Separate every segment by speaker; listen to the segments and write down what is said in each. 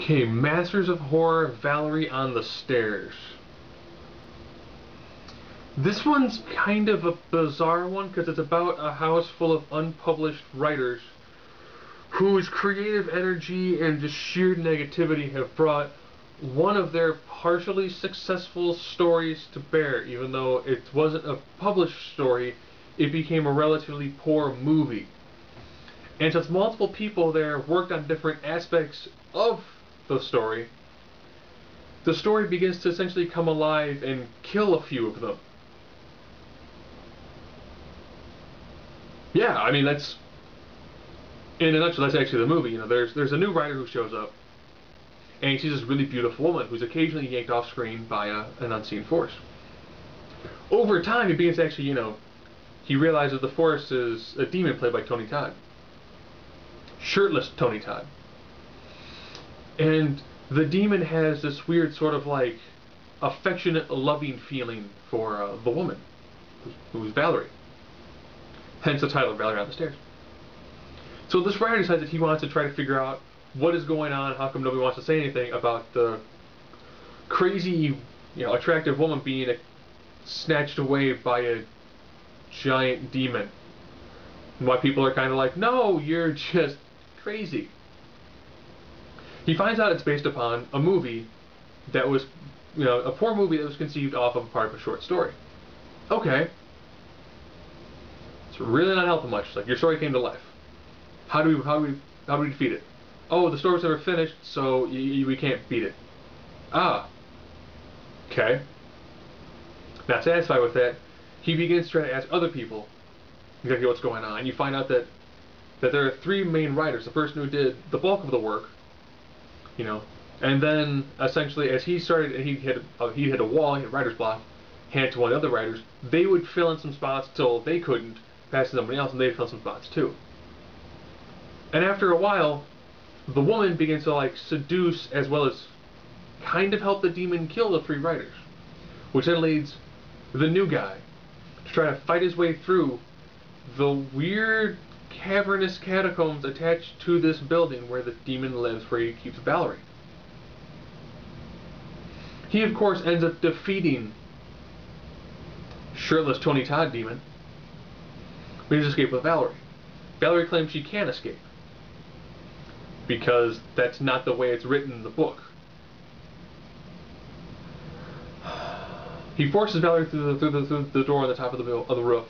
Speaker 1: Okay, Masters of Horror, Valerie on the Stairs. This one's kind of a bizarre one because it's about a house full of unpublished writers whose creative energy and just sheer negativity have brought one of their partially successful stories to bear. Even though it wasn't a published story, it became a relatively poor movie. And since multiple people there worked on different aspects of the story begins to essentially come alive and kill a few of them. Yeah, I mean that's in a nutshell. That's actually the movie. You know, there's a new writer who shows up, and she's this really beautiful woman who's occasionally yanked off screen by an unseen force. Over time, he begins to actually, he realizes the force is a demon played by Tony Todd, shirtless Tony Todd, and the demon has this weird sort of like affectionate, loving feeling for the woman, who's Valerie. Hence the title, Valerie on the Stairs. So this writer decides that he wants to try to figure out what is going on, how come nobody wants to say anything about the crazy, attractive woman being snatched away by a giant demon. And why people are kind of like, no, you're just crazy. He finds out it's based upon a movie that was, a poor movie that was conceived off of a part of a short story. Okay. It's really not helping much. Like, your story came to life. How do we defeat it? Oh, the story was never finished, so we can't beat it. Ah. Okay. Not satisfied with that, he begins to try to ask other people exactly what's going on. You find out that there are three main writers. The person who did the bulk of the work, and then essentially as he started, and he hit a wall, he hit writer's block, hand it to one of the other writers, they would fill in some spots till they couldn't, pass to somebody else, and they'd fill in some spots too. And after a while, the woman begins to like seduce as well as kind of help the demon kill the three writers, which then leads the new guy to try to fight his way through the weird cavernous catacombs attached to this building where the demon lives, where he keeps Valerie. He of course ends up defeating shirtless Tony Todd demon, but he escapes with Valerie. Valerie claims she can't escape because that's not the way it's written in the book. He forces Valerie through the door on the top of the roof.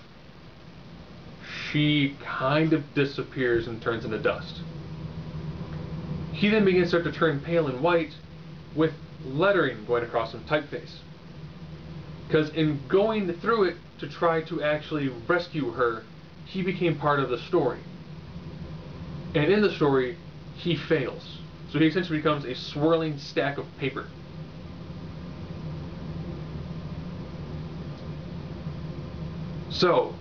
Speaker 1: She kind of disappears and turns into dust. He then begins to turn pale and white with lettering going across him, typeface. Because in going through it to try to actually rescue her, he became part of the story. And in the story, he fails. So he essentially becomes a swirling stack of paper. So,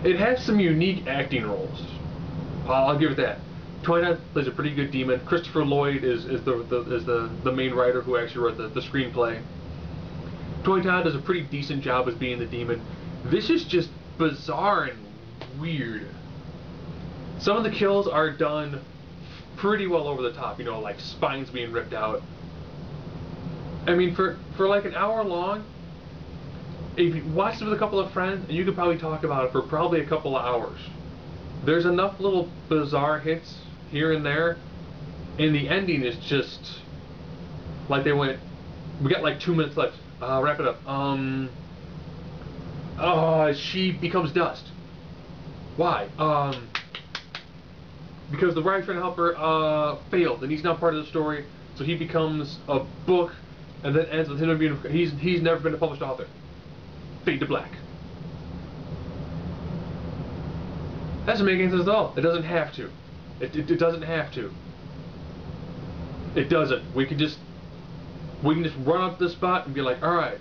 Speaker 1: it has some unique acting roles. I'll give it that. Tony plays a pretty good demon. Christopher Lloyd is the main writer who actually wrote the screenplay. Tony Todd does a pretty decent job as being the demon. This is just bizarre and weird. Some of the kills are done pretty well over the top, like spines being ripped out. I mean, for like an hour long, if you watched it with a couple of friends, you could probably talk about it for probably a couple of hours. There's enough little bizarre hits here and there, and the ending is just like they went, we got like 2 minutes left, wrap it up. She becomes dust. Why? Because the writer trying to help her failed, and he's not part of the story, so he becomes a book, and then ends with him being he's never been a published author. Fade to black. That doesn't make any sense at all. It doesn't have to. It doesn't have to. It doesn't. We can just run up this spot and be like, all right,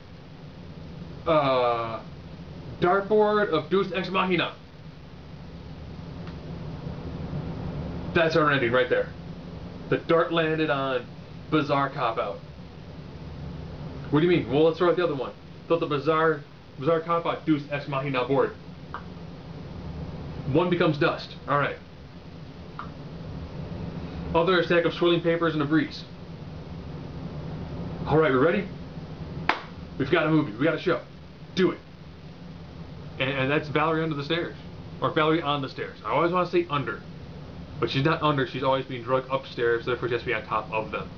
Speaker 1: dartboard of Deus Ex Machina. That's our ending right there. The dart landed on bizarre cop-out. What do you mean? Well, let's throw out the other one. Throw the bizarre cop-out Deus Ex Machina board. One becomes dust. All right. Other a stack of swirling papers and a breeze. All right, we ready? We've got a movie. We got a show. Do it. And that's Valerie under the stairs, or Valerie on the stairs. I always want to say under, but she's not under. She's always being drugged upstairs. Therefore, she has to be on top of them.